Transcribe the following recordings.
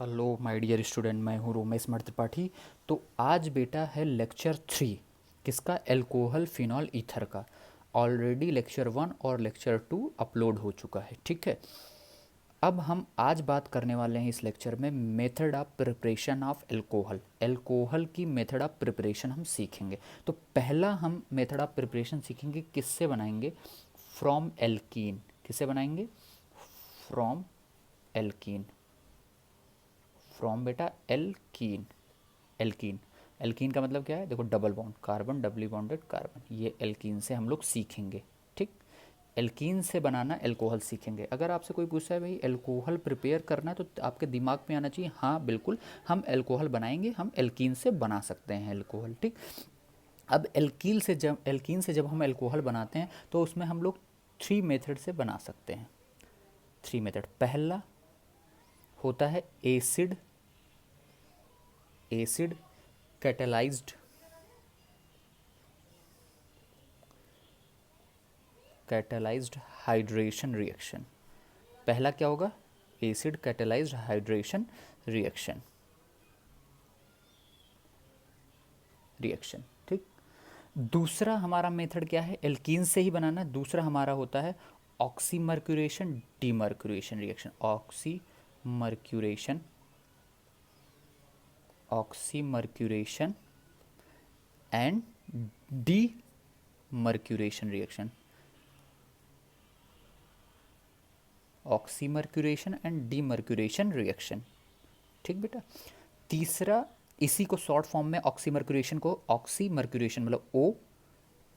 Hello my dear student, मैं हूँ रोमेश मर्द त्रिपाठी। तो आज बेटा है लेक्चर 3 किसका, एल्कोहल फिनॉल ईथर का। ऑलरेडी लेक्चर 1 और लेक्चर 2 अपलोड हो चुका है, ठीक है। अब हम आज बात करने वाले हैं इस लेक्चर में method of preparation of alcohol. Alcohol की मेथड ऑफ प्रिपरेशन हम सीखेंगे। तो पहला हम मेथड ऑफ प्रिपरेशन सीखेंगे, किससे बनाएंगे, फ्रॉम एल्कीन। किससे बनाएंगे, फ्रॉम एल्कीन। फ्रॉम बेटा एल्कीन। एल्कीन, एल्कीन का मतलब क्या है, देखो double bond carbon, doubly bonded carbon, ये एल्कीन से हम लोग सीखेंगे, ठीक। एल्कीन से बनाना एल्कोहल सीखेंगे। अगर आपसे कोई पूछता है भाई एल्कोहल प्रिपेयर करना है, तो आपके दिमाग में आना चाहिए हाँ बिल्कुल हम एल्कोहल बनाएंगे, हम एल्कीन से बना सकते हैं एल्कोहल, ठीक। अब एल्कीन से जब हम एल्कोहल बनाते हैं तो उसमें हम लोग 3 मेथड से बना सकते हैं। 3 मेथड, पहला होता है acid acid catalysed hydration reaction. पहला क्या होगा, एसिड कैटेलाइज्ड हाइड्रेशन रिएक्शन, ठीक। दूसरा हमारा मेथड क्या है, एल्कीन से ही बनाना है। दूसरा हमारा होता है oxymercuration demercuration reaction. Oxymercuration and demercuration reaction. Oxymercuration and demercuration reaction, ठीक बेटा। तीसरा, इसी को शॉर्ट फॉर्म में ऑक्सीमर्क्यूरेशन को, ऑक्सीमर्क्यूरेशन मतलब ओ,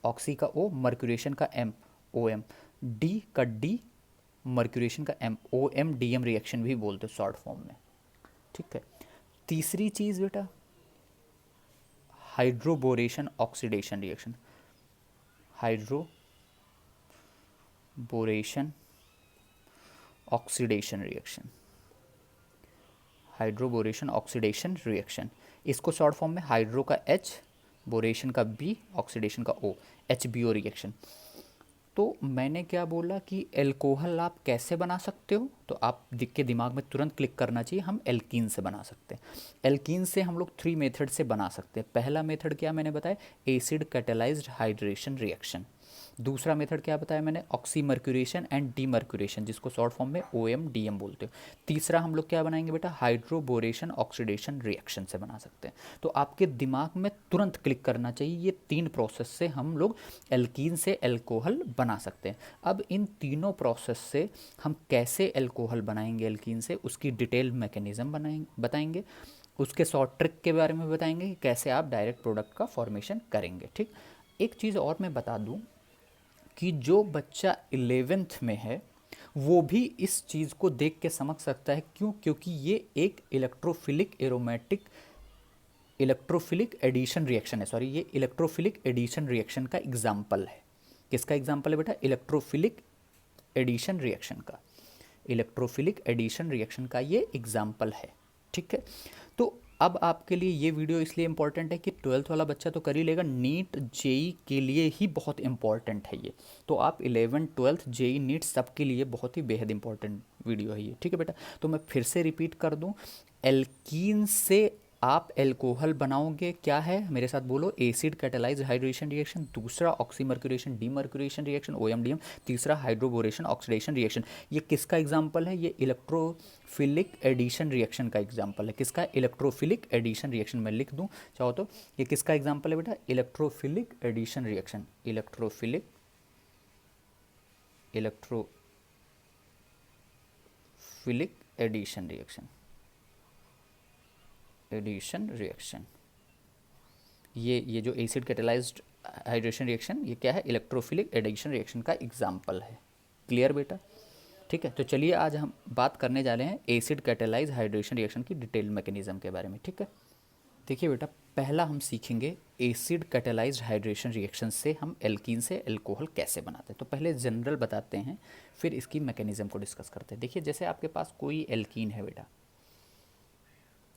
ऑक्सी का ओ, मर्क्यूरेशन का एम, ओ एम, डी का डी, मर्क्यूरेशन का M, O M D M reaction भी बोलते हैं शॉर्ट फॉर्म में, ठीक है। तीसरी चीज बेटा hydroboration oxidation reaction. Hydroboration oxidation reaction, hydroboration oxidation reaction. इसको शॉर्ट फॉर्म में हाइड्रो का एच, बोरेशन का बी, ऑक्सीडेशन का ओ, एच बी ओ रिएक्शन। तो मैंने क्या बोला कि एल्कोहल आप कैसे बना सकते हो, तो आप के दिमाग में तुरंत क्लिक करना चाहिए, हम एल्कीन से बना सकते हैं। एल्कीन से हम लोग 3 मेथड से बना सकते हैं। पहला मेथड क्या मैंने बताया, एसिड कैटेलाइज्ड हाइड्रेशन रिएक्शन। दूसरा मेथड क्या बताया मैंने, ऑक्सीमर्क्यूरेशन एंड डीमर्क्यूरेशन, जिसको शॉर्ट फॉर्म में ओ एम डी एम बोलते हो। तीसरा हम लोग क्या बनाएंगे बेटा, हाइड्रोबोरेशन ऑक्सीडेशन रिएक्शन से बना सकते हैं। तो आपके दिमाग में तुरंत क्लिक करना चाहिए, ये 3 प्रोसेस से हम लोग एल्कीन से एल्कोहल बना सकते हैं। अब इन तीनों प्रोसेस से हम कैसे एल्कोहल बनाएंगे एल्कीन से, उसकी डिटेल मैकेनिज्म बताएंगे, उसके शॉर्ट ट्रिक के बारे में बताएंगे कि कैसे आप डायरेक्ट प्रोडक्ट का फॉर्मेशन करेंगे, ठीक। एक चीज़ और मैं बता दूं कि जो बच्चा 11th में है वो भी इस चीज़ को देख के समझ सकता है, क्यों, क्योंकि ये एक इलेक्ट्रोफिलिक एडिशन रिएक्शन है, सॉरी, ये इलेक्ट्रोफिलिक एडिशन रिएक्शन का एग्जाम्पल है। किसका एग्जाम्पल है बेटा, इलेक्ट्रोफिलिक एडिशन रिएक्शन का, इलेक्ट्रोफिलिक एडिशन रिएक्शन का ये एग्जाम्पल है, ठीक है। तो अब आपके लिए ये वीडियो इसलिए इम्पॉर्टेंट है कि 12th वाला बच्चा तो कर ही लेगा, नीट जेई के लिए ही बहुत इंपॉर्टेंट है ये। तो आप 11th 12th जेई नीट सबके लिए बहुत ही बेहद इंपॉर्टेंट वीडियो है ये, ठीक है बेटा। तो मैं फिर से रिपीट कर दूं, एल्कीन से आप एल्कोहल बनाओगे, क्या है मेरे साथ बोलो, एसिड कैटेलाइज्ड हाइड्रेशन रिएक्शन। दूसरा oxymercuration demercuration reaction, O M D M. तीसरा हाइड्रोबोरेशन ऑक्सीडेशन रिएक्शन। ये किसका एग्जाम्पल है, ये इलेक्ट्रोफिलिक एडिशन रिएक्शन का एग्जाम्पल है। किसका, इलेक्ट्रोफिलिक एडिशन रिएक्शन। मैं लिख दूं चाहो तो, ये किसका एग्जाम्पल है बेटा, electrophilic addition reaction, electrophilic addition reaction. ये जो एसिड कैटेलाइज्ड हाइड्रेशन रिएक्शन, ये क्या है, इलेक्ट्रोफिलिक एडिशन रिएक्शन का एग्जाम्पल है। क्लियर बेटा, ठीक है। तो चलिए आज हम बात करने जा रहे हैं एसिड कैटेलाइज्ड हाइड्रेशन रिएक्शन की डिटेल मैकेनिज्म के बारे में, ठीक है। देखिए बेटा, पहला हम सीखेंगे एसिड कैटेलाइज्ड हाइड्रेशन रिएक्शन से हम एल्कीन से एल्कोहल कैसे बनाते हैं। तो पहले जनरल बताते हैं, फिर इसकी मैकेनिज्म को डिस्कस करते हैं। देखिए, जैसे आपके पास कोई एल्कीन है बेटा,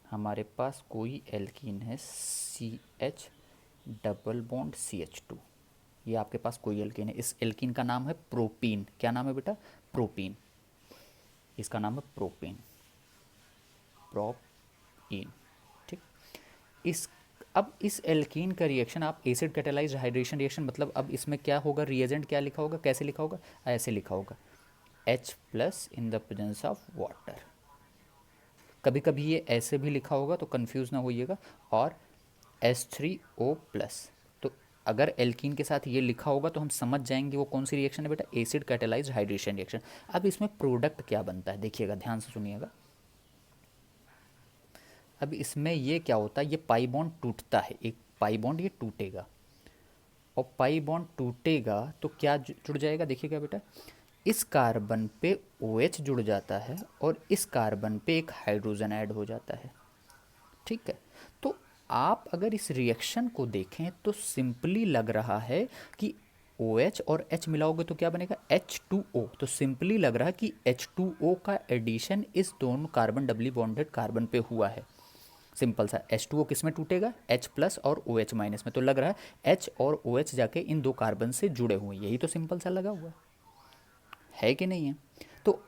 हमारे पास कोई एल्कीन है, CH डबल बॉन्ड CH2, ये आपके पास कोई एल्कीन है। इस एल्कीन का नाम है प्रोपीन। क्या नाम है बेटा, प्रोपीन। इसका नाम है प्रोपीन। प्रोपीन। ठीक, इस अब इस एल्कीन का रिएक्शन आप एसिड कैटालाइज्ड हाइड्रेशन रिएक्शन, मतलब अब इसमें क्या होगा, रिएजेंट क्या लिखा होगा, कैसे लिखा होगा, ऐसे लिखा होगा H plus in the presence of water. कभी कभी ये ऐसे भी लिखा होगा तो कंफ्यूज ना होइएगा, और H3O प्लस। तो अगर एल्कीन के साथ ये लिखा होगा तो हम समझ जाएंगे वो कौन सी रिएक्शन है बेटा, एसिड कैटालाइज्ड हाइड्रेशन रिएक्शन। अब इसमें प्रोडक्ट क्या बनता है देखिएगा, ध्यान से सुनिएगा। अब इसमें ये क्या होता है, ये पाई बॉन्ड टूटता है, एक पाई बॉन्ड ये टूटेगा, और पाई बॉन्ड टूटेगा तो क्या जुड़ जाएगा, देखिएगा बेटा, इस कार्बन पे OH जुड़ जाता है और इस कार्बन पे एक हाइड्रोजन ऐड हो जाता है। ठीक है, तो आप अगर इस रिएक्शन को देखें तो सिंपली लग रहा है कि OH और H मिलाओगे तो क्या बनेगा, H2O। तो सिंपली लग रहा है कि H2O का एडिशन इस दोनों कार्बन डबली बॉन्डेड कार्बन पे हुआ है। सिंपल सा, H2O किस में टूटेगा, H प्लस और OH माइनस में। तो लग रहा है H और OH जाके इन दो कार्बन से जुड़े हुए हैं, यही तो सिंपल सा लगा हुआ है कि नहीं है। तो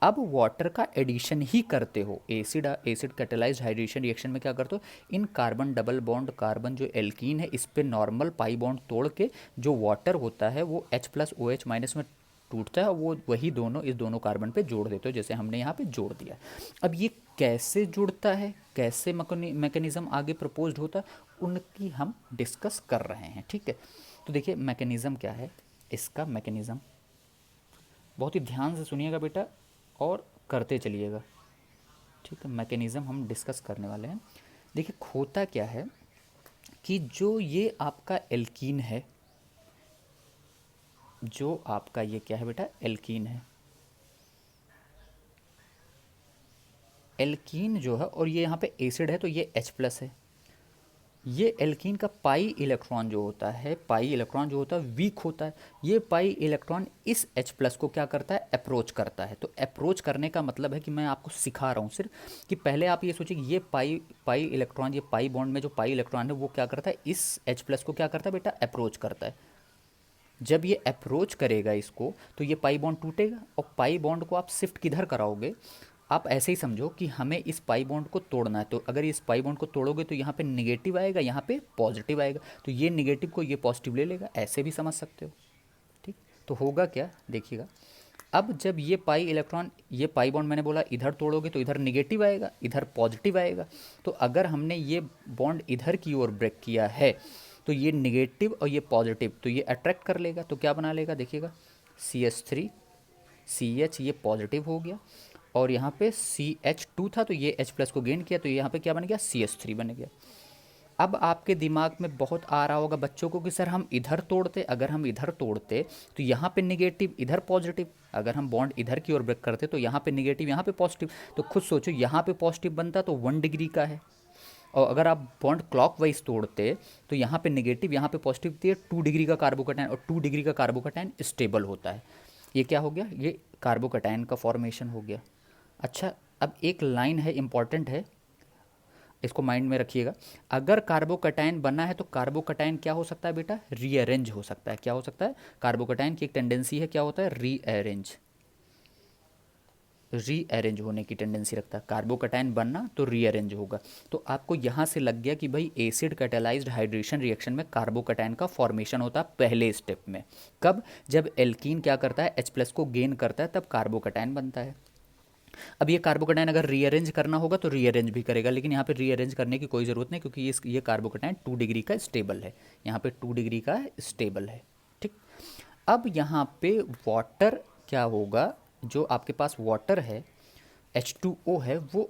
अब वाटर का एडिशन ही करते हो, एसिड कैटालाइज्ड हाइड्रेशन रिएक्शन में क्या करते हो, इन कार्बन डबल बॉन्ड कार्बन जो एल्कीन है इस पे नॉर्मल पाई बॉन्ड तोड़ के जो वाटर होता है वो H प्लस OH माइनस में टूटता है, वो वही दोनों इस दोनों कार्बन पे जोड़ देते हो, जैसे हमने यहाँ पे जोड़ दिया। अब ये कैसे जुड़ता है, कैसे मैकेनिज्म आगे प्रपोज्ड होता है, उनकी हम डिस्कस कर रहे हैं। ठीक है, तो देखिए मैकेनिज्म क्या है, इसका मैकेनिज्म बहुत ही ध्यान से सुनिएगा बेटा और करते चलिएगा। ठीक है, मैकेनिज़्म हम डिस्कस करने वाले हैं। देखिए होता क्या है कि जो ये आपका एल्कीन है, जो आपका ये क्या है बेटा, एल्कीन है, एल्कीन जो है, और ये यहाँ पे एसिड है तो ये H प्लस है। ये एल्कीन का पाई इलेक्ट्रॉन जो होता है, पाई इलेक्ट्रॉन जो होता है वीक होता है। ये पाई इलेक्ट्रॉन इस H प्लस को क्या करता है, अप्रोच करता है। तो अप्रोच करने का मतलब है कि मैं आपको सिखा रहा हूँ सिर्फ कि पहले आप ये सोचिए कि ये पाई पाई इलेक्ट्रॉन, ये पाई बॉन्ड में जो पाई इलेक्ट्रॉन है वो क्या करता है, इस H प्लस को क्या करता है बेटा, अप्रोच करता है। जब ये अप्रोच करेगा इसको तो ये पाई बॉन्ड टूटेगा, और पाई बॉन्ड को आप शिफ्ट किधर कराओगे, आप ऐसे ही समझो कि हमें इस पाई बॉन्ड को तोड़ना है। तो अगर इस पाई बॉन्ड को तोड़ोगे तो यहाँ पे निगेटिव आएगा, यहाँ पे पॉजिटिव आएगा, तो ये निगेटिव को ये पॉजिटिव ले लेगा, ऐसे भी समझ सकते हो। ठीक, तो होगा क्या देखिएगा, अब जब ये पाई इलेक्ट्रॉन, ये पाई बॉन्ड मैंने बोला इधर तोड़ोगे तो इधर निगेटिव आएगा, इधर पॉजिटिव आएगा। तो अगर हमने ये बॉन्ड इधर की ओर ब्रेक किया है तो ये निगेटिव और ये पॉजिटिव तो ये अट्रैक्ट कर लेगा, तो क्या बना लेगा देखिएगा, CH3 CH, ये पॉजिटिव हो गया, और यहाँ पे CH2 था तो ये H प्लस को गेन किया तो यहाँ पे क्या बन गया, CH3 बन गया। अब आपके दिमाग में बहुत आ रहा होगा बच्चों को कि सर हम इधर तोड़ते, अगर हम इधर तोड़ते तो यहाँ पे निगेटिव इधर पॉजिटिव, अगर हम बॉन्ड इधर की ओर ब्रेक करते तो यहाँ पे निगेटिव यहाँ पे पॉजिटिव। तो खुद सोचो, यहाँ पे पॉजिटिव बनता तो 1 डिग्री का है, और अगर आप बॉन्ड क्लॉकवाइज तोड़ते तो यहाँ पे नेगेटिव यहाँ पे पॉजिटिव थी, 2 डिग्री का कार्बोकैटायन, और 2 डिग्री का कार्बोकैटायन स्टेबल होता है। ये क्या हो गया, ये कार्बोकैटायन का फॉर्मेशन हो गया। अच्छा, अब एक लाइन है इंपॉर्टेंट है, इसको माइंड में रखिएगा। अगर कार्बोकैटायन बना है तो कार्बोकैटायन क्या हो सकता है बेटा, रीअरेंज हो सकता है। क्या हो सकता है, कार्बोकैटायन की एक टेंडेंसी है, क्या होता है, रीअरेंज, रीअरेंज होने की टेंडेंसी रखता है। कार्बोकैटायन बनना तो रीअरेंज होगा। तो आपको यहाँ से लग गया कि भाई एसिड कैटालाइज्ड हाइड्रेशन रिएक्शन में कार्बोकैटायन का फॉर्मेशन होता है पहले स्टेप में। कब, जब एल्कीन क्या करता है, H प्लस को गेन करता है, तब कार्बोकैटायन बनता है। अब ये कार्बोकैटायन अगर रीअरेंज करना होगा तो रीअरेंज भी करेगा, लेकिन यहाँ पे रीअरेंज करने की कोई ज़रूरत नहीं, क्योंकि ये कार्बोकैटायन 2 डिग्री का स्टेबल है, यहाँ पे 2 डिग्री का स्टेबल है। ठीक, अब यहाँ पे वाटर क्या होगा, जो आपके पास वाटर है H2O है, वो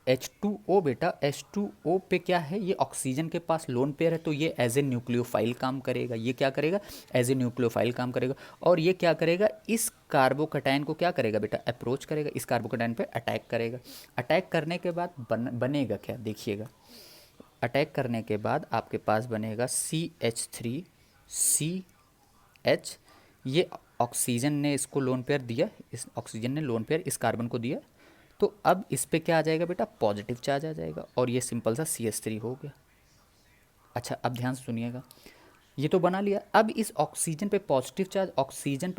H2O बेटा, H2O पे क्या है, ये ऑक्सीजन के पास लोन पेयर है, तो ये एज ए न्यूक्लियोफाइल काम करेगा। ये क्या करेगा, एज ए न्यूक्लियोफाइल काम करेगा, और ये क्या करेगा, इस कार्बोकैटायन को क्या करेगा बेटा, अप्रोच करेगा, इस कार्बोकैटायन पे अटैक करेगा। अटैक करने के बाद बनेगा क्या देखिएगा, अटैक करने के बाद आपके पास बनेगा CH3 CH, ये ऑक्सीजन ने इसको लोन पेयर दिया, इस ऑक्सीजन ने लोन पेयर इस कार्बन को दिया, तो अब इस पे क्या आ जाएगा बेटा, पॉजिटिव चार्ज आ जाएगा, और ये सिंपल सा CH3 हो गया। अच्छा, अब ध्यान से सुनिएगा, ये तो बना लिया। अब इस ऑक्सीजन पे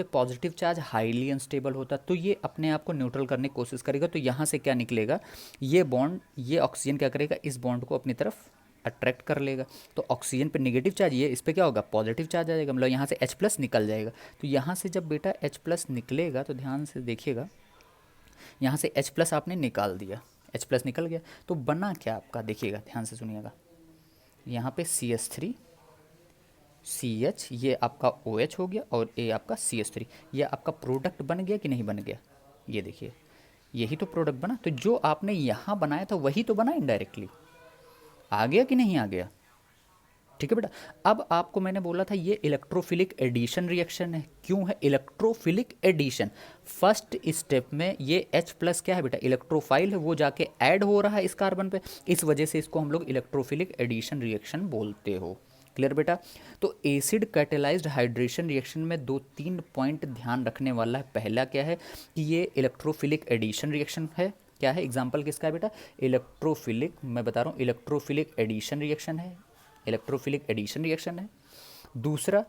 पॉजिटिव चार्ज हाईली अनस्टेबल होता, तो ये अपने आप को न्यूट्रल करने की कोशिश करेगा। तो यहाँ से क्या निकलेगा, ये बॉन्ड, ये ऑक्सीजन क्या करेगा, इस बॉन्ड को अपनी तरफ अट्रैक्ट कर लेगा। तो ऑक्सीजन पे नेगेटिव चार्ज, ये इस पे क्या होगा, पॉजिटिव चार्ज आ जाएगा, मतलब यहाँ से H+ निकल जाएगा। तो यहाँ से जब बेटा H+ निकलेगा तो ध्यान से देखिएगा, यहाँ से H+ आपने निकाल दिया, H+ निकल गया, तो बना क्या आपका, देखिएगा ध्यान से सुनिएगा, यहाँ पे CH3 CH, ये आपका OH हो गया, और ये आपका CH3, ये आपका प्रोडक्ट बन गया कि नहीं बन गया, ये देखिए, यही तो प्रोडक्ट बना। तो जो आपने यहाँ बनाया था वही तो बना इनडायरेक्टली, आ गया कि नहीं आ गया, ठीक है बेटा। अब आपको मैंने बोला था ये इलेक्ट्रोफिलिक एडिशन रिएक्शन है। क्यों है इलेक्ट्रोफिलिक एडिशन, फर्स्ट स्टेप में ये H+ क्या है बेटा, इलेक्ट्रोफाइल है, वो जाके ऐड हो रहा है इस कार्बन पे, इस वजह से इसको हम लोग इलेक्ट्रोफिलिक एडिशन रिएक्शन बोलते हो। क्लियर बेटा। तो एसिड कैटेलाइज्ड हाइड्रेशन रिएक्शन में 2-3 पॉइंट ध्यान रखने वाला है। पहला क्या है कि ये इलेक्ट्रोफिलिक एडिशन रिएक्शन है। क्या है एग्जाम्पल किसका है बेटा, इलेक्ट्रोफिलिक, मैं बता रहा हूँ इलेक्ट्रोफिलिक एडिशन रिएक्शन है, इलेक्ट्रोफिलिक एडिशन रिएक्शन है। दूसरा,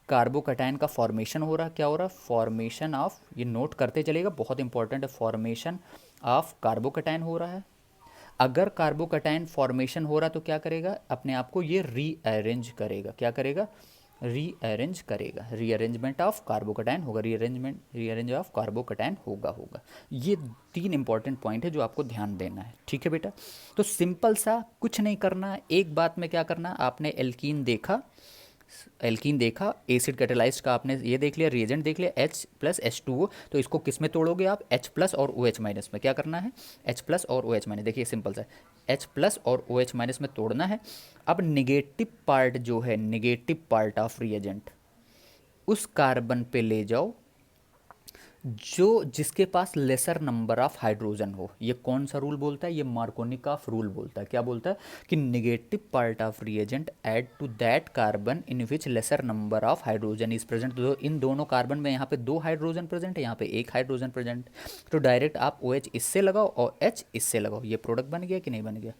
कार्बोकैटायन का फॉर्मेशन हो रहा है, क्या हो रहा है, फॉर्मेशन ऑफ, ये नोट करते चलेगा, बहुत इंपॉर्टेंट है, फॉर्मेशन ऑफ कार्बोकैटायन हो रहा है। अगर कार्बोकैटायन फॉर्मेशन हो रहा तो क्या करेगा, अपने आप को ये रीअरेंज करेगा, क्या करेगा, रीअरेंज करेगा, रीअरेंजमेंट ऑफ कार्बोकैटायन होगा, रीअरेंज ऑफ कार्बोकैटायन होगा। ये 3 इंपॉर्टेंट पॉइंट है जो आपको ध्यान देना है, ठीक है बेटा। तो सिंपल सा कुछ नहीं करना है, एक बात में क्या करना है, आपने एल्कीन देखा, एसिड कैटेलाइज्ड का आपने ये देख लिया, रिएजेंट देख लिया, H+H2O, तो इसको किस में तोड़ोगे आप, H+ और OH- में। क्या करना है, H+ और OH-, देखिए सिंपल सा, H+ और OH- में तोड़ना है। अब निगेटिव पार्ट जो है, निगेटिव पार्ट ऑफ रिएजेंट, उस कार्बन पे ले जाओ जो जिसके पास लेसर नंबर ऑफ हाइड्रोजन हो। ये कौन सा रूल बोलता है, ये मार्कोनिकॉफ रूल बोलता है। क्या बोलता है कि negative part of reagent add to that carbon in which lesser number of hydrogen is present. तो इन दोनों कार्बन में यहाँ पे 2 हाइड्रोजन प्रेजेंट है, यहाँ पे 1 हाइड्रोजन प्रेजेंट, तो डायरेक्ट आप OH इससे लगाओ और H इससे लगाओ, ये प्रोडक्ट बन गया कि नहीं बन गया,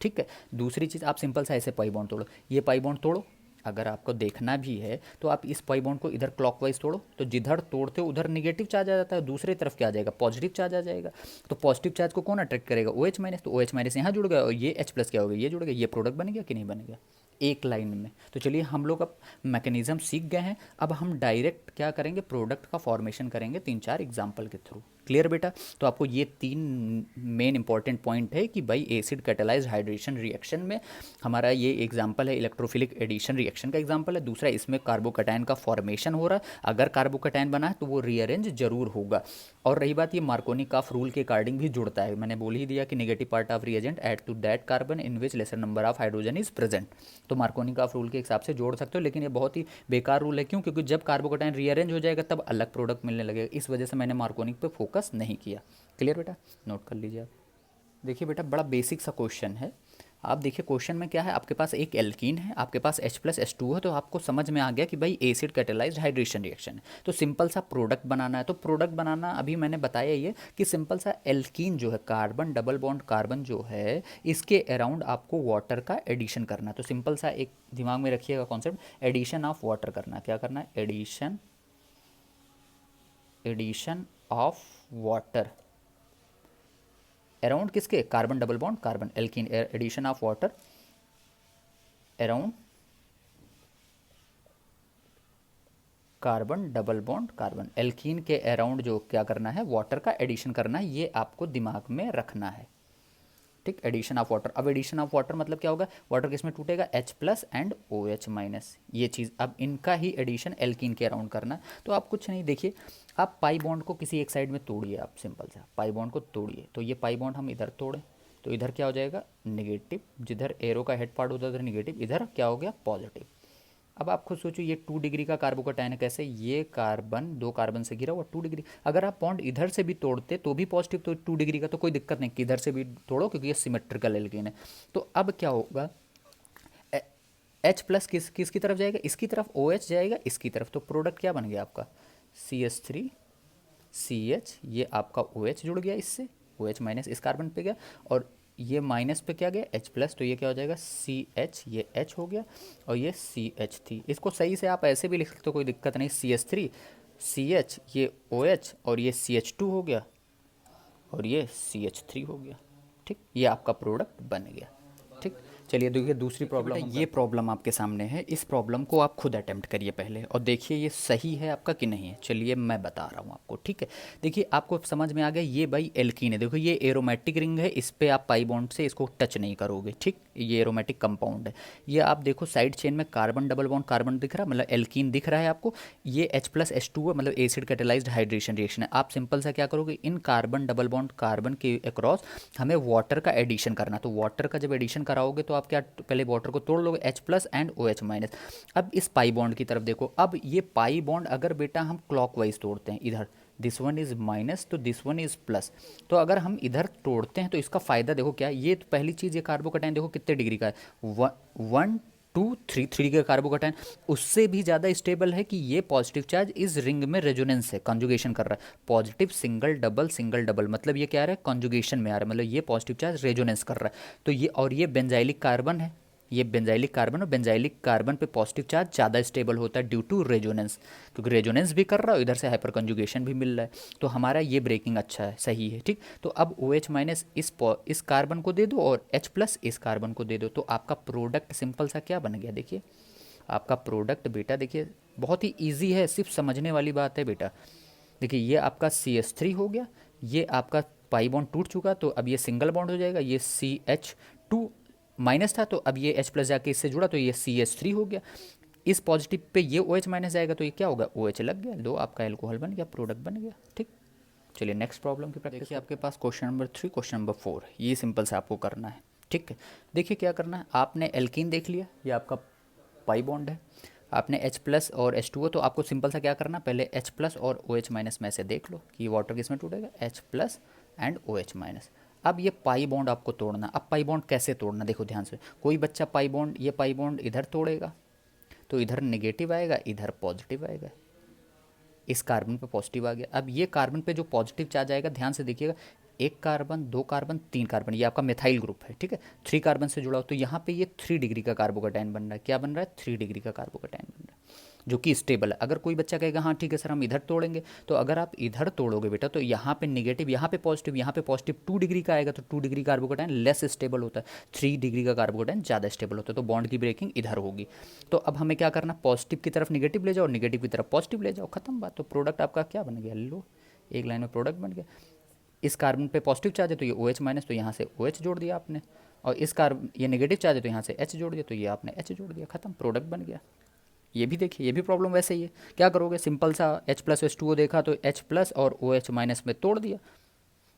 ठीक है। दूसरी चीज़, आप सिंपल सा ऐसे पाई बॉन्ड तोड़ो, ये पाई बॉन्ड तोड़ो, अगर आपको देखना भी है तो आप इस पाई बॉन्ड को इधर क्लॉकवाइज तोड़ो, तो जिधर तोड़ते हो उधर निगेटिव चार्ज आ जाता है, दूसरी तरफ क्या आ जाएगा, पॉजिटिव चार्ज आ जाएगा। तो पॉजिटिव चार्ज को कौन अट्रैक्ट करेगा, OH-, तो OH- यहाँ जुड़ गया, और ये H+ क्या हो गया, ये जुड़ गया, ये प्रोडक्ट बन गया कि नहीं बन गया, एक लाइन में। तो चलिए हम लोग अब मैकेनिज्म सीख गए हैं, अब हम डायरेक्ट क्या करेंगे, प्रोडक्ट का फॉर्मेशन करेंगे 3-4 एग्जाम्पल के थ्रू। क्लियर बेटा। तो आपको ये 3 मेन इंपॉर्टेंट पॉइंट है कि भाई एसिड कैटेलाइज्ड हाइड्रेशन रिएक्शन में हमारा ये एग्जांपल है, इलेक्ट्रोफिलिक एडिशन रिएक्शन का एग्जांपल है। दूसरा, इसमें कार्बोकैटायन का फॉर्मेशन हो रहा है, अगर कार्बोकैटायन बना है तो वो रीअरेंज जरूर होगा। और रही बात, ये मार्कोनिकॉफ रूल के अकॉर्डिंग भी जुड़ता है, मैंने बोल ही दिया कि negative part of reagent add to that carbon in which lesser number of hydrogen is present. तो मार्कोनिकॉफ रूल के हिसाब से जोड़ सकते हो, लेकिन ये बहुत ही बेकार रूल है। क्यों, क्योंकि जब कार्बोकैटायन रीअरेंज हो जाएगा तब अलग प्रोडक्ट मिलने लगेगा, इस वजह से मैंने मार्कोनिक पे फोकस नहीं किया। क्लियर बेटा, नोट कर लीजिए आप। देखिए बेटा, बड़ा बेसिक सा क्वेश्चन है। आप देखिए क्वेश्चन में क्या है, आपके पास एक एल्कीन है, आपके पास H+H2 है, तो आपको समझ में आ गया कि भाई एसिड कैटेलाइज्ड हाइड्रेशन रिएक्शन है, तो सिंपल सा प्रोडक्ट बनाना है। तो प्रोडक्ट बनाना अभी मैंने बताया ये कि सिंपल सा एल्कीन जो है, कार्बन डबल बॉन्ड कार्बन जो है, इसके अराउंड आपको वाटर का एडिशन करना है। तो सिंपल सा एक दिमाग में रखिएगा कॉन्सेप्ट, एडिशन ऑफ वाटर करना है। क्या करना है, एडिशन ऑफ वाटर अराउंड किसके, carbon double bond carbon, alkene, addition of water around carbon double bond carbon. Alkene के अराउंड जो क्या करना है, वाटर का एडिशन करना है, ये आपको दिमाग में रखना है, ठीक। एडिशन ऑफ वाटर, अब एडिशन ऑफ वाटर मतलब क्या होगा, वाटर किस में टूटेगा, H+ एंड OH-, ये चीज़, अब इनका ही एडिशन एल्कीन के अराउंड करना है। तो आप कुछ नहीं, देखिए आप पाई बॉन्ड को किसी एक साइड में तोड़िए, आप सिंपल सा पाई बॉन्ड को तोड़िए, तो ये पाई बॉन्ड हम इधर तोड़ें तो इधर क्या हो जाएगा, नेगेटिव, जिधर एरो का हेड पार्ट होता है उधर नेगेटिव, इधर क्या हो गया, पॉजिटिव। अब आप खुद सोचो, ये 2 डिग्री का कार्बोकैटायन है, कैसे, ये कार्बन 2 कार्बन से घिरा हुआ 2 डिग्री, अगर आप बॉन्ड इधर से भी तोड़ते तो भी पॉजिटिव, तो 2 डिग्री का तो कोई दिक्कत नहीं, किधर से भी तोड़ो क्योंकि ये सिमेट्रिकल एल्कीन है। तो अब क्या होगा, H+ किसकी तरफ जाएगा, इसकी तरफ, OH जाएगा इसकी तरफ, तो प्रोडक्ट क्या बन गया आपका, CH3 CH, ये आपका OH जुड़ गया इससे, OH- इस कार्बन पे गया, और ये माइनस पे क्या गया एच प्लस, तो ये क्या हो जाएगा सी एच, ये एच हो गया और ये सी एच थी। इसको सही से आप ऐसे भी लिख सकते हो, कोई दिक्कत नहीं, C H three C H, ये ओ एच और ये सी एच टू हो गया और ये सी एच थ्री हो गया। ठीक, ये आपका प्रोडक्ट बन गया। ठीक, चलिए देखिए दूसरी प्रॉब्लम, ये प्रॉब्लम आपके सामने है, इस प्रॉब्लम को आप खुद अटेम्प्ट करिए पहले और देखिए ये सही है आपका कि नहीं है। चलिए मैं बता रहा हूँ आपको, ठीक है। देखिए आपको समझ में आ गया, ये भाई एल्कीन है, देखो ये एरोमेटिक रिंग है, इस पे आप पाई बॉन्ड से इसको टच नहीं करोगे। ठीक, ये एरोमेटिक कंपाउंड है। ये आप देखो साइड चेन में कार्बन डबल बॉन्ड कार्बन दिख रहा है, मतलब एल्कीन दिख रहा है आपको। ये H प्लस एच टू है, मतलब एसिड कैटेलाइज्ड हाइड्रेशन रिएक्शन है। आप सिंपल सा क्या करोगे, इन कार्बन डबल बॉन्ड कार्बन के अक्रॉस हमें वाटर का एडिशन करना, तो वाटर का जब एडिशन कराओगे तो आप क्या पहले वाटर को तोड़ लोगे, H plus and O H minus. अब इस पाई बॉन्ड की तरफ देखो, अब ये पाई बॉन्ड अगर बेटा हम क्लॉकवाइज तोड़ते हैं, इधर दिस वन इज माइनस तो दिस वन इज प्लस, तो अगर हम इधर तोड़ते हैं तो इसका फायदा देखो क्या, ये तो पहली चीज़, ये कार्बोकैटायन देखो कितने डिग्री का है, 1 2 3 का कार्बोकैटायन, उससे भी ज़्यादा स्टेबल है कि ये पॉजिटिव चार्ज इस रिंग में रेजोनेंस है, कॉन्जुगेशन कर रहा है, पॉजिटिव सिंगल डबल, मतलब ये क्या आ रहा है कॉन्जुगेशन में आ रहा है, मतलब ये पॉजिटिव चार्ज रेजोनेंस कर रहा है। तो ये, और ये बेंजाइलिक कार्बन है, ये बेंजाइलिक कार्बन, और बेंजाइलिक कार्बन पे पॉजिटिव चार्ज ज़्यादा स्टेबल होता है ड्यू टू रेजोनेंस, क्योंकि रेजोनेंस भी कर रहा है, इधर से हाइपर कंजुगेशन भी मिल रहा है, तो हमारा ये ब्रेकिंग अच्छा है, सही है। ठीक, तो अब ओ एच माइनस इस कार्बन को दे दो और H प्लस इस कार्बन को दे दो, तो आपका प्रोडक्ट सिंपल सा क्या बन गया, देखिए आपका प्रोडक्ट बेटा, देखिए बहुत ही ईजी है, सिर्फ समझने वाली बात है बेटा। देखिए ये आपका सी एच थ्री हो गया, ये आपका पाई बॉन्ड टूट चुका, तो अब ये सिंगल बॉन्ड हो जाएगा, ये सी एच टू माइनस था तो अब ये H प्लस जाके इससे जुड़ा तो ये सी एच थ्री हो गया, इस पॉजिटिव पे ये ओ एच माइनस जाएगा तो ये क्या होगा, ओ एच लग गया, लो आपका एल्कोहल बन गया, प्रोडक्ट बन गया। ठीक, चलिए नेक्स्ट प्रॉब्लम की प्रैक्टिस। देखिए आपके पास क्वेश्चन नंबर 3, क्वेश्चन नंबर 4, ये सिंपल से आपको करना है। ठीक है, देखिए क्या करना है, आपने एल्कीन देख लिया, ये आपका पाई बॉन्ड है, आपने H प्लस और एच टू, तो आपको सिंपल सा क्या करना, पहले H प्लस और ओ एच माइनस में से देख लो कि वाटर किस में टूटेगा, H plus and O H minus. अब ये पाई बॉन्ड आपको तोड़ना, अब पाई बॉन्ड कैसे तोड़ना देखो ध्यान से, कोई बच्चा पाई बॉन्ड, ये पाई बॉन्ड इधर तोड़ेगा तो इधर नेगेटिव आएगा, इधर पॉजिटिव आएगा, इस कार्बन पे पॉजिटिव आ गया। अब ये कार्बन पे जो पॉजिटिव चार्ज आएगा, ध्यान से देखिएगा, एक कार्बन, दो कार्बन, तीन कार्बन, ये आपका मिथाइल ग्रुप है, ठीक है, 3 कार्बन से जुड़ा हो, तो यहाँ पे ये 3 डिग्री का कार्बोकैटायन बन रहा है, क्या बन रहा है 3 डिग्री का कार्बोकैटायन बन रहा है, जो कि स्टेबल है। अगर कोई बच्चा कहेगा हाँ ठीक है सर हम इधर तोड़ेंगे, तो अगर आप इधर तोड़ोगे बेटा तो यहाँ पे निगेटिव, यहाँ पे पॉजिटिव, यहाँ पे पॉजिटिव 2 डिग्री का आएगा, तो 2 डिग्री कार्बोकैटायन लेस स्टेबल होता है, 3 डिग्री का कार्बोकैटायन ज़्यादा स्टेबल होता है, तो बॉन्ड की ब्रेकिंग इधर होगी। तो अब हमें क्या करना, पॉजिटिव की तरफ निगेटिव ले जाओ, निगेटिव की तरफ पॉजिटिव ले जाओ, खत्म बात। तो प्रोडक्ट आपका क्या बन गया, लो एक लाइन में प्रोडक्ट बन गया। इस कार्बन पे पॉजिटिव चार्ज है तो ये ओ एच माइनस, तो यहाँ से ओ एच जोड़ दिया आपने, और इस कार्बन ये नेगेटिव चार्ज है तो यहाँ से एच जोड़ दिया, तो ये आपने एच जोड़ दिया, खत्म, प्रोडक्ट बन गया। ये भी देखिए, ये भी प्रॉब्लम वैसे ही है, क्या करोगे, सिंपल सा H plus H two O देखा तो H प्लस और ओ एच माइनस में तोड़ दिया।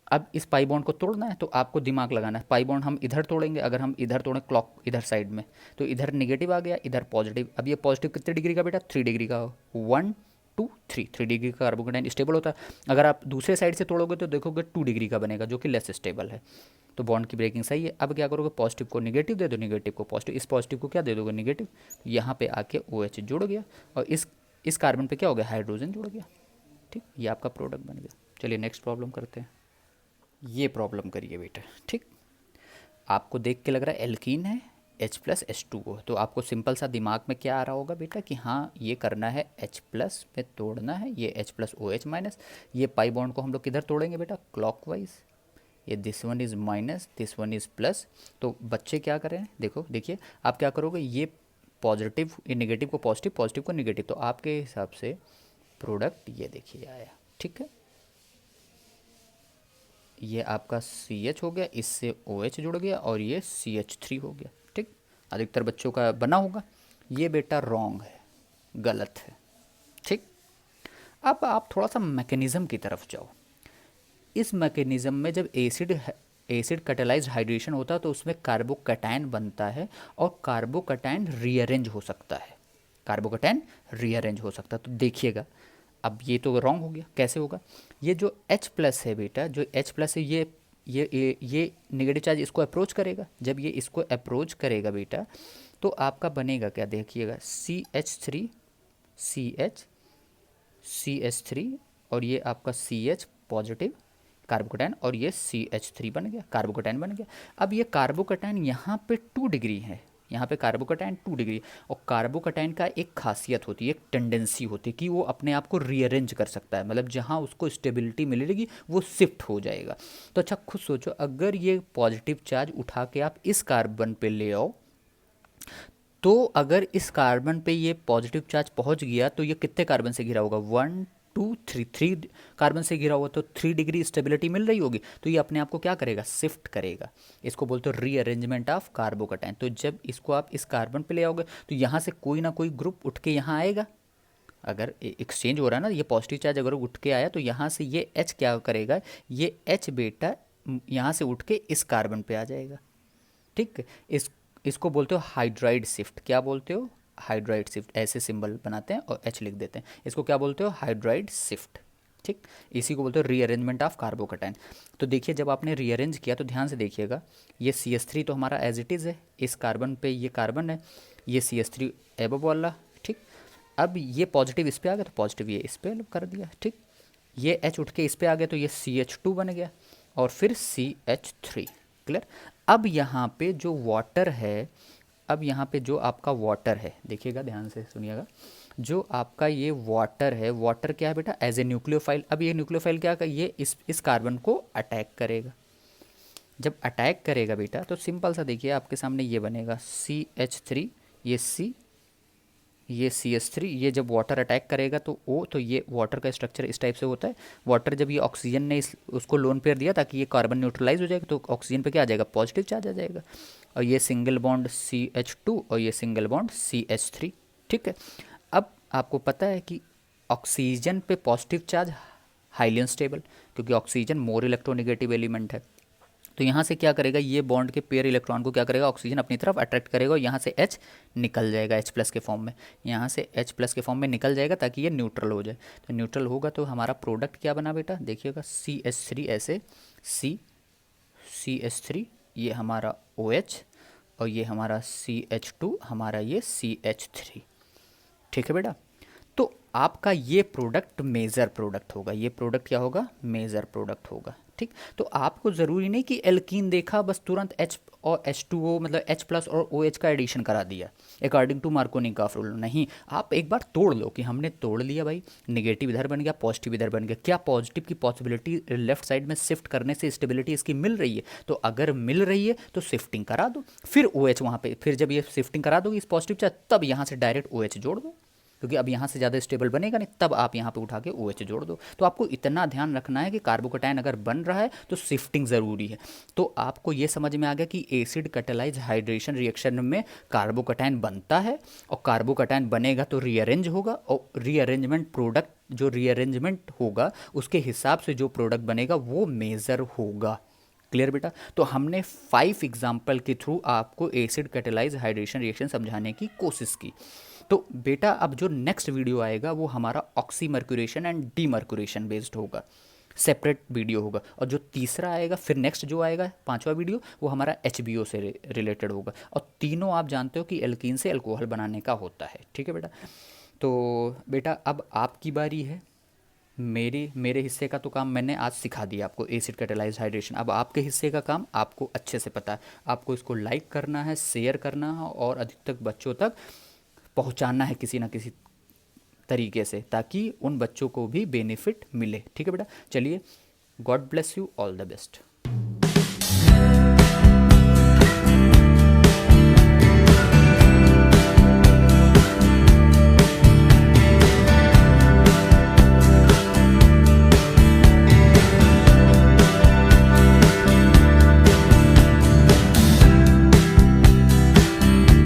अब इस पाई बॉन्ड को तोड़ना है तो आपको दिमाग लगाना है, पाई बॉन्ड हम इधर तोड़ेंगे, अगर हम इधर तोड़ें क्लॉक इधर साइड में, तो इधर नेगेटिव आ गया, इधर पॉजिटिव। अब ये पॉजिटिव कितने डिग्री का बेटा, 3 डिग्री का, 1 2 3 डिग्री का कार्बोकैटायन स्टेबल होता है। अगर आप दूसरे साइड से तोड़ोगे तो देखोगे 2 डिग्री का बनेगा, जो कि लेस स्टेबल है, तो बॉन्ड की ब्रेकिंग सही है। अब क्या करोगे, पॉजिटिव को निगेटिव दे दो, निगेटिव को पॉजिटिव, इस पॉजिटिव को क्या दे दोगे निगेटिव, तो यहाँ पे आके ओ एच जुड़ गया, और इस कार्बन पे क्या हो गया, हाइड्रोजन जुड़ गया। ठीक, ये आपका प्रोडक्ट बन गया। चलिए नेक्स्ट प्रॉब्लम करते हैं, ये प्रॉब्लम करिए बेटा। ठीक, आपको देख के लग रहा है एल्कीन है, H plus H two O, तो आपको सिंपल सा दिमाग में क्या आ रहा होगा बेटा कि हाँ ये करना है, H प्लस में तोड़ना है, ये H plus O H minus, ये पाई बॉन्ड को हम लोग किधर तोड़ेंगे बेटा, क्लॉकवाइज, ये this one is minus, this one is plus. तो बच्चे क्या करें, देखो देखिए आप क्या करोगे, ये पॉजिटिव, ये नेगेटिव को पॉजिटिव, पॉजिटिव को नेगेटिव, तो आपके हिसाब से प्रोडक्ट ये देखिए आया। ठीक है, ये आपका सी एच हो गया, इससे ओ एच जुड़ गया, और ये सी एच थ्री हो गया। ठीक, अधिकतर बच्चों का बना होगा, ये बेटा रॉन्ग है, गलत है। ठीक, अब आप थोड़ा सा मैकेनिज़्म की तरफ जाओ। इस मैकेनिज़्म में जब एसिड कैटेलाइज्ड हाइड्रेशन होता है तो उसमें कार्बोकैटायन बनता है, और कार्बोकैटायन रीअरेंज हो सकता है, कार्बोकैटायन रीअरेंज हो सकता है। तो देखिएगा, अब ये तो रॉन्ग हो गया, कैसे होगा, ये जो H प्लस है बेटा, जो H प्लस है, ये नेगेटिव चार्ज इसको अप्रोच करेगा, जब ये इसको अप्रोच करेगा बेटा तो आपका बनेगा क्या, देखिएगा CH3 CH CH3, और ये आपका CH पॉजिटिव कार्बोकैटायन, और ये CH3 बन गया, कार्बोकैटायन बन गया। अब ये कार्बोकैटायन यहाँ पे 2 डिग्री है, यहाँ पे कार्बोकैटायन 2 डिग्री, और कार्बोकैटायन का एक खासियत होती है, एक टेंडेंसी होती है कि वो अपने आप को रीअरेंज कर सकता है, मतलब जहाँ उसको स्टेबिलिटी मिलेगी वो शिफ्ट हो जाएगा। तो अच्छा खुद सोचो, अगर ये पॉजिटिव चार्ज उठा के आप इस कार्बन पे ले आओ, तो अगर इस कार्बन पे ये पॉजिटिव चार्ज पहुंच गया तो ये कितने कार्बन से घिरा होगा, 1 2 3, 3 कार्बन से घिरा हुआ, तो 3 डिग्री स्टेबिलिटी मिल रही होगी, तो ये अपने आप को क्या करेगा, शिफ्ट करेगा। इसको बोलते हो रीअरेंजमेंट ऑफ कार्बोकैटायन। तो जब इसको आप इस कार्बन पे ले आओगे तो यहाँ से कोई ना कोई ग्रुप उठ के यहाँ आएगा, अगर एक्सचेंज हो रहा है ना, ये पॉजिटिव चार्ज अगर उठ के आया तो यहाँ से ये H क्या करेगा, ये H बेटा यहाँ से उठ के इस कार्बन पे आ जाएगा। ठीक है, इसको बोलते हो हाइड्राइड शिफ्ट। क्या बोलते हो, हाइड्राइड शिफ्ट। ऐसे सिंबल बनाते हैं और H लिख देते हैं, इसको क्या बोलते हो, हाइड्राइड शिफ्ट। ठीक, इसी को बोलते हो रीअरेंजमेंट ऑफ कार्बोकैटायन। तो देखिए जब आपने रीअरेंज किया तो ध्यान से देखिएगा, ये CH3 तो हमारा एज इट इज़ है, इस कार्बन पे ये कार्बन है, ये CH3 एबव वाला। ठीक, अब ये पॉजिटिव इस पे आ गया तो पॉजिटिव ये इस पे कर दिया। ठीक, ये H उठ के इस पे आ गया तो ये CH2 बन गया, और फिर CH3। क्लियर। अब यहाँ पे जो वाटर है, अब यहाँ पे जो आपका वाटर है, देखिएगा ध्यान से सुनिएगा, जो आपका ये वाटर है, वाटर क्या है बेटा, एज ए न्यूक्लियोफाइल। अब ये न्यूक्लियोफाइल क्या कर, ये इस कार्बन को अटैक करेगा। जब अटैक करेगा बेटा तो सिंपल सा देखिए आपके सामने ये बनेगा CH3, ये C, ये CH3, ये जब वाटर अटैक करेगा तो O, तो ये वाटर का स्ट्रक्चर इस टाइप से होता है। वाटर जब ये ऑक्सीजन ने उसको लोन पेयर दिया ताकि ये कार्बन न्यूट्रलाइज हो जाएगा, तो ऑक्सीजन पे क्या आ जाएगा, पॉजिटिव चार्ज आ जाएगा, और ये सिंगल बॉन्ड CH2 और ये सिंगल बॉन्ड CH3। ठीक है, अब आपको पता है कि ऑक्सीजन पे पॉजिटिव चार्ज हाईली अनस्टेबल, क्योंकि ऑक्सीजन मोर इलेक्ट्रोनेगेटिव एलिमेंट है। तो यहाँ से क्या करेगा, ये बॉन्ड के पेयर इलेक्ट्रॉन को क्या करेगा, ऑक्सीजन अपनी तरफ अट्रैक्ट करेगा, और यहाँ से H निकल जाएगा H+ के फॉर्म में, यहाँ से H+ के फॉर्म में निकल जाएगा ताकि ये न्यूट्रल हो जाए। तो न्यूट्रल होगा तो हमारा प्रोडक्ट क्या बना बेटा, देखिएगा CH3, ऐसे CH3, ये हमारा OH, और ये हमारा CH2, हमारा ये CH3। ठीक है बेटा, तो आपका ये प्रोडक्ट मेजर प्रोडक्ट होगा, ये प्रोडक्ट क्या होगा, मेजर प्रोडक्ट होगा। ठीक, तो आपको ज़रूरी नहीं कि एल्कीन देखा बस तुरंत H और H2O मतलब H+ और OH का एडिशन करा दिया अकॉर्डिंग टू मार्कोनी-काफ रूल। नहीं, आप एक बार तोड़ लो कि हमने तोड़ लिया भाई, नेगेटिव इधर बन गया, पॉजिटिव इधर बन गया, क्या पॉजिटिव की पॉसिबिलिटी लेफ्ट साइड में शिफ्ट करने से स्टेबिलिटी इसकी मिल रही है, तो अगर मिल रही है तो शिफ्टिंग करा दो, फिर OH वहाँ पे, फिर जब ये शिफ्टिंग करा दोगे इस पॉजिटिव चार्ज, तब यहाँ से डायरेक्ट OH जोड़ दो, क्योंकि अब यहाँ से ज़्यादा स्टेबल बनेगा नहीं, तब आप यहाँ पे उठा के OH जोड़ दो। तो आपको इतना ध्यान रखना है कि कार्बोकैटायन अगर बन रहा है तो शिफ्टिंग ज़रूरी है। तो आपको ये समझ में आ गया कि एसिड कैटालाइज हाइड्रेशन रिएक्शन में कार्बोकैटायन बनता है, और कार्बोकैटायन बनेगा तो रीअरेंज होगा, और रीअरेंजमेंट प्रोडक्ट, जो रीअरेंजमेंट होगा उसके हिसाब से जो प्रोडक्ट बनेगा वो मेज़र होगा। क्लियर बेटा। तो हमने 5 एग्जाम्पल के थ्रू आपको एसिड कैटालाइज हाइड्रेशन रिएक्शन समझाने की कोशिश की। तो बेटा अब जो नेक्स्ट वीडियो आएगा वो हमारा ऑक्सीमर्क्यूरेशन एंड डीमर्क्यूरेशन बेस्ड होगा, सेपरेट वीडियो होगा। और जो तीसरा आएगा, फिर नेक्स्ट जो आएगा 5वां वीडियो, वो हमारा HBO से रिलेटेड होगा। और तीनों आप जानते हो कि एल्कीन से अल्कोहल बनाने का होता है। ठीक है बेटा। तो बेटा अब आपकी बारी है, मेरे हिस्से का तो काम मैंने आज सिखा दिया आपको, एसिड कैटालाइज्ड हाइड्रेशन। अब आपके हिस्से का काम आपको अच्छे से पता है, आपको इसको लाइक करना है, शेयर करना है, और अधिक तक बच्चों तक पहुंचाना है किसी ना किसी तरीके से, ताकि उन बच्चों को भी बेनिफिट मिले। ठीक है बेटा, चलिए, God bless you, all the best.